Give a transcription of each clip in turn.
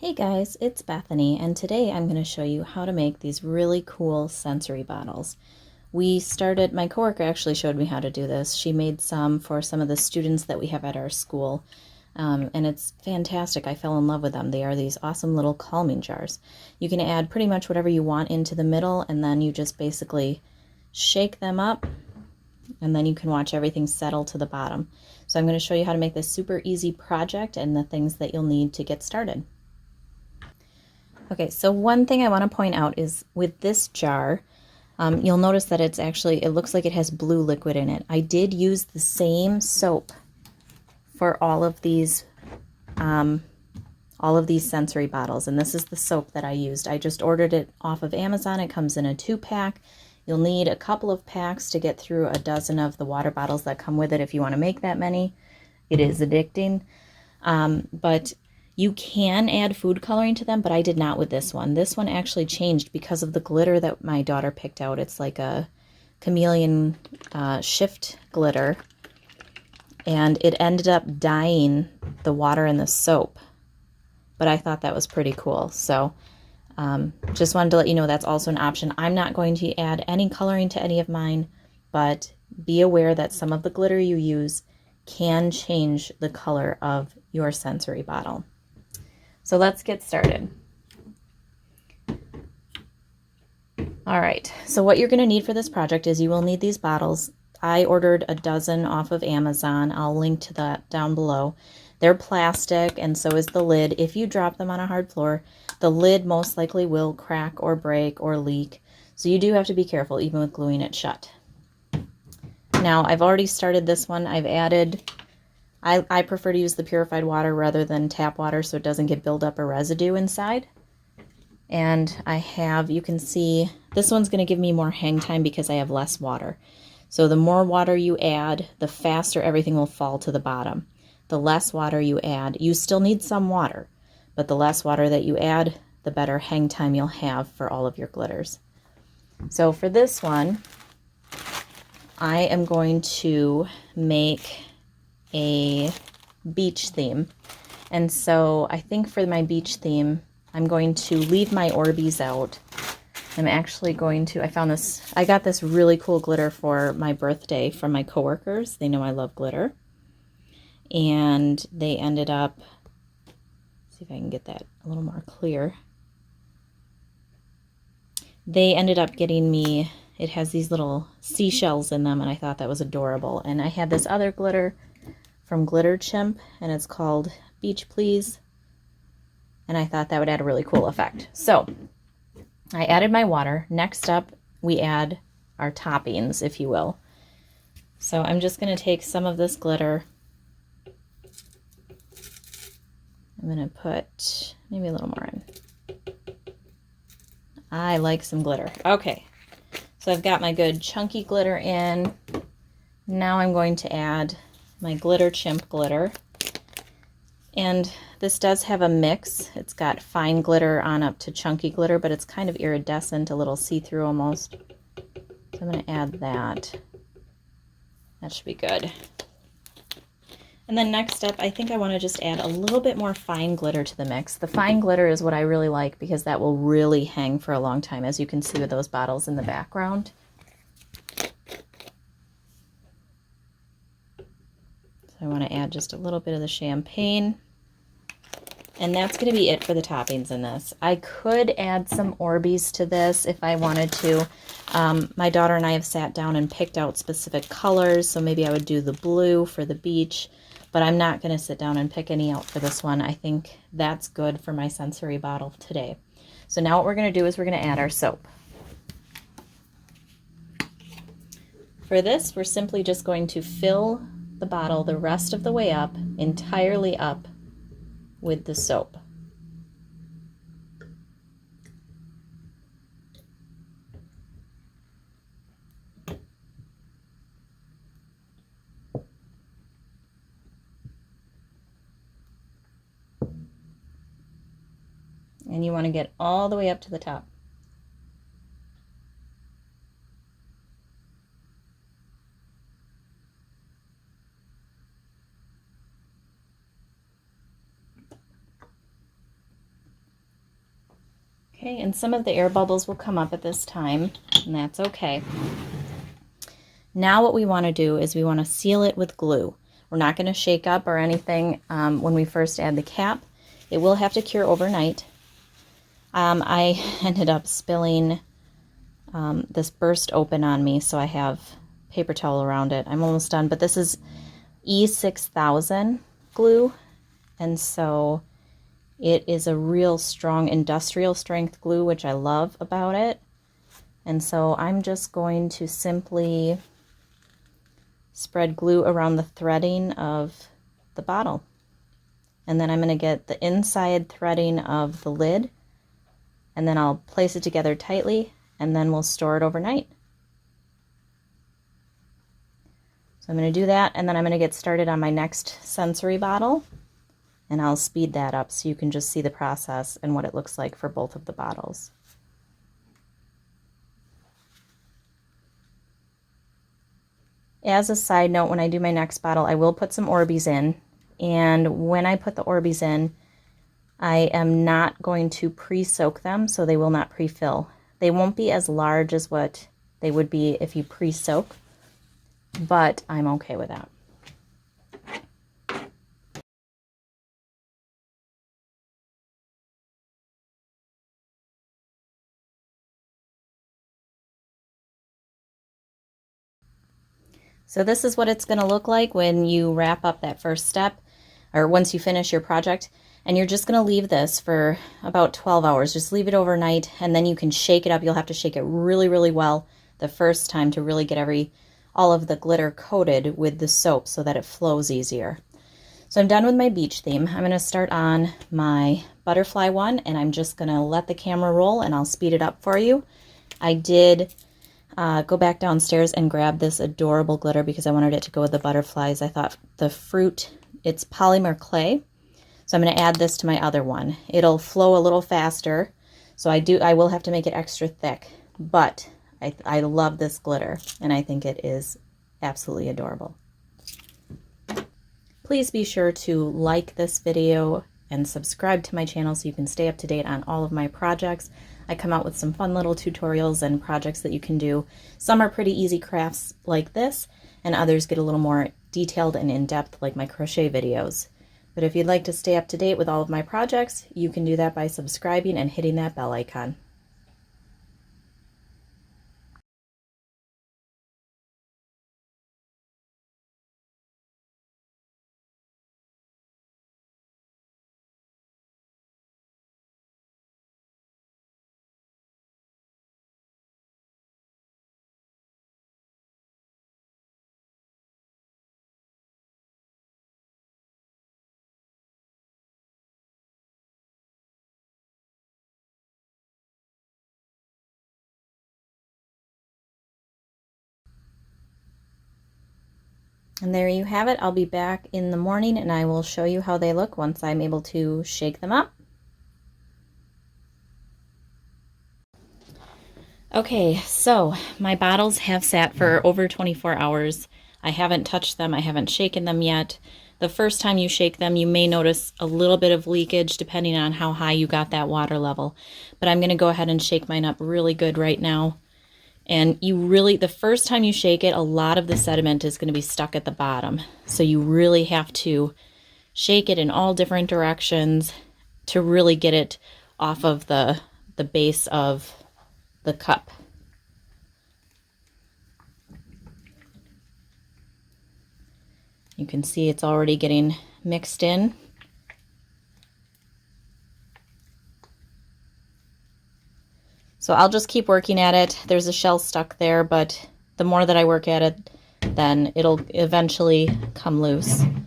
Hey guys, it's Bethany, and today I'm going to show you how to make these really cool sensory bottles. My coworker actually showed me how to do this. She made some for some of the students that we have at our school, and it's fantastic. I fell in love with them. They are these awesome little calming jars. You can add pretty much whatever you want into the middle, and then you just basically shake them up, and then you can watch everything settle to the bottom. So I'm going to show you how to make this super easy project and the things that you'll need to get started. Okay, so one thing I want to point out is with this jar, you'll notice that it looks like it has blue liquid in it. I did use the same soap for all of these sensory bottles, and this is the soap that I used. I just ordered it off of Amazon. It comes in a 2-pack. You'll need a couple of packs to get through a dozen of the water bottles that come with it if you want to make that many. It is addicting, but you can add food coloring to them, but I did not with this one. This one actually changed because of the glitter that my daughter picked out. It's like a chameleon shift glitter, and it ended up dyeing the water in the soap. But I thought that was pretty cool. So just wanted to let you know that's also an option. I'm not going to add any coloring to any of mine, but be aware that some of the glitter you use can change the color of your sensory bottle. So let's get started. All right, so what you're going to need for this project is you will need these bottles. I ordered a dozen off of Amazon. I'll link to that down below. They're plastic, and so is the lid. If you drop them on a hard floor, the lid most likely will crack or break or leak. So you do have to be careful, even with gluing it shut. Now, I've already started this one. I prefer to use the purified water rather than tap water so it doesn't get buildup or residue inside. And you can see, this one's going to give me more hang time because I have less water. So the more water you add, the faster everything will fall to the bottom. The less water you add, you still need some water, but the less water that you add, the better hang time you'll have for all of your glitters. So for this one, I am going to make a beach theme, and so I think for my beach theme I'm going to leave my Orbeez out. I'm actually going to, I got this really cool glitter for my birthday from my coworkers. They know I love glitter, and they ended up, see if I can get that a little more clear. They ended up getting me, it has these little seashells in them, and I thought that was adorable. And I had this other glitter from Glitter Chimp, and it's called Beach Please, and I thought that would add a really cool effect. So I added my water. Next up, we add our toppings, if you will. So I'm just going to take some of this glitter. I'm going to put maybe a little more in. I like some glitter. Okay, so I've got my good chunky glitter in. Now I'm going to add my Glitter Chimp glitter, and this does have a mix. It's got fine glitter on up to chunky glitter, but it's kind of iridescent, a little see-through almost. So I'm going to add that. That should be good. And then next up, I think I want to just add a little bit more fine glitter to the mix. The fine glitter is what I really like because that will really hang for a long time, as you can see with those bottles in the background. I want to add just a little bit of the champagne, and that's going to be it for the toppings in this. I could add some Orbeez to this if I wanted to. My daughter and I have sat down and picked out specific colors, so maybe I would do the blue for the beach, but I'm not going to sit down and pick any out for this one. I think that's good for my sensory bottle today. So now what we're going to do is we're going to add our soap. For this, we're simply just going to fill the bottle the rest of the way up, entirely up, with the soap. And you want to get all the way up to the top. Okay, and some of the air bubbles will come up at this time, and that's okay. Now what we want to do is we want to seal it with glue. We're not going to shake up or anything when we first add the cap. It will have to cure overnight. I ended up spilling this burst open on me, so I have paper towel around it. I'm almost done, but this is E6000 glue, and so it is a real strong industrial strength glue, which I love about it. And so I'm just going to simply spread glue around the threading of the bottle. And then I'm going to get the inside threading of the lid, and then I'll place it together tightly, and then we'll store it overnight. So I'm going to do that, and then I'm going to get started on my next sensory bottle. And I'll speed that up so you can just see the process and what it looks like for both of the bottles. As a side note, when I do my next bottle, I will put some Orbeez in. And when I put the Orbeez in, I am not going to pre-soak them, so they will not pre-fill. They won't be as large as what they would be if you pre-soak, but I'm okay with that. So this is what it's going to look like when you wrap up that first step, or once you finish your project. And you're just going to leave this for about 12 hours. Just leave it overnight, and then you can shake it up. You'll have to shake it really, really well the first time to really get all of the glitter coated with the soap so that it flows easier. So I'm done with my beach theme. I'm going to start on my butterfly one, and I'm just going to let the camera roll, and I'll speed it up for you. I did go back downstairs and grab this adorable glitter because I wanted it to go with the butterflies. I thought the fruit, it's polymer clay. So I'm going to add this to my other one. It'll flow a little faster, so I will have to make it extra thick, but I love this glitter, and I think it is absolutely adorable. Please be sure to like this video and subscribe to my channel so you can stay up to date on all of my projects. I come out with some fun little tutorials and projects that you can do. Some are pretty easy crafts like this, and others get a little more detailed and in-depth like my crochet videos. But if you'd like to stay up to date with all of my projects, you can do that by subscribing and hitting that bell icon. And there you have it. I'll be back in the morning and I will show you how they look once I'm able to shake them up. Okay, so my bottles have sat for over 24 hours. I haven't touched them. I haven't shaken them yet. The first time you shake them, you may notice a little bit of leakage depending on how high you got that water level. But I'm going to go ahead and shake mine up really good right now. And the first time you shake it, a lot of the sediment is going to be stuck at the bottom. So you really have to shake it in all different directions to really get it off of the base of the cup. You can see it's already getting mixed in. So I'll just keep working at it. There's a shell stuck there, but the more that I work at it, then it'll eventually come loose. And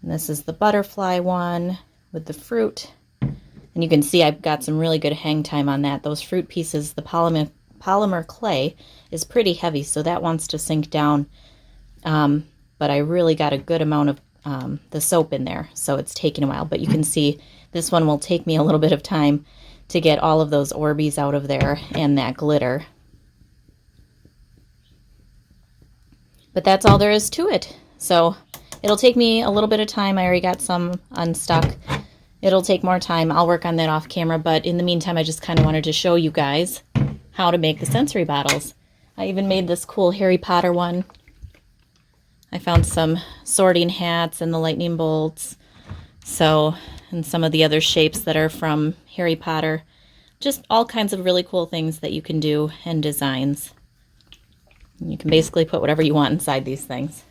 this is the butterfly one with the fruit. And you can see I've got some really good hang time on that. Those fruit pieces, the polymer clay is pretty heavy, so that wants to sink down. But I really got a good amount of the soap in there, so it's taking a while. But you can see this one will take me a little bit of time to get all of those Orbeez out of there and that glitter. But that's all there is to it. So it'll take me a little bit of time. I already got some unstuck. It'll take more time. I'll work on that off camera, but in the meantime, I just kind of wanted to show you guys how to make the sensory bottles. I even made this cool Harry Potter one. I found some sorting hats and the lightning bolts. So, and some of the other shapes that are from Harry Potter. Just all kinds of really cool things that you can do and designs. You can basically put whatever you want inside these things.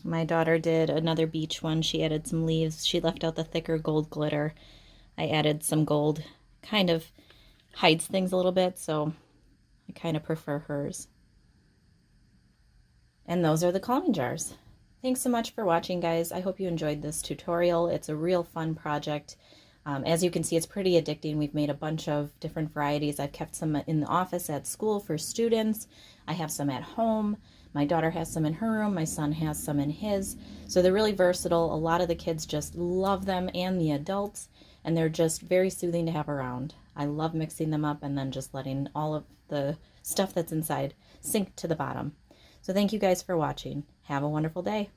My daughter did another beach one. She added some leaves. She left out the thicker gold glitter. I added some gold. Kind of hides things a little bit, so I kind of prefer hers. And those are the calming jars. Thanks so much for watching, guys. I hope you enjoyed this tutorial. It's a real fun project. As you can see, it's pretty addicting. We've made a bunch of different varieties. I've kept some in the office at school for students. I have some at home. My daughter has some in her room. My son has some in his. So they're really versatile. A lot of the kids just love them, and the adults, and they're just very soothing to have around. I love mixing them up and then just letting all of the stuff that's inside sink to the bottom. So thank you guys for watching. Have a wonderful day.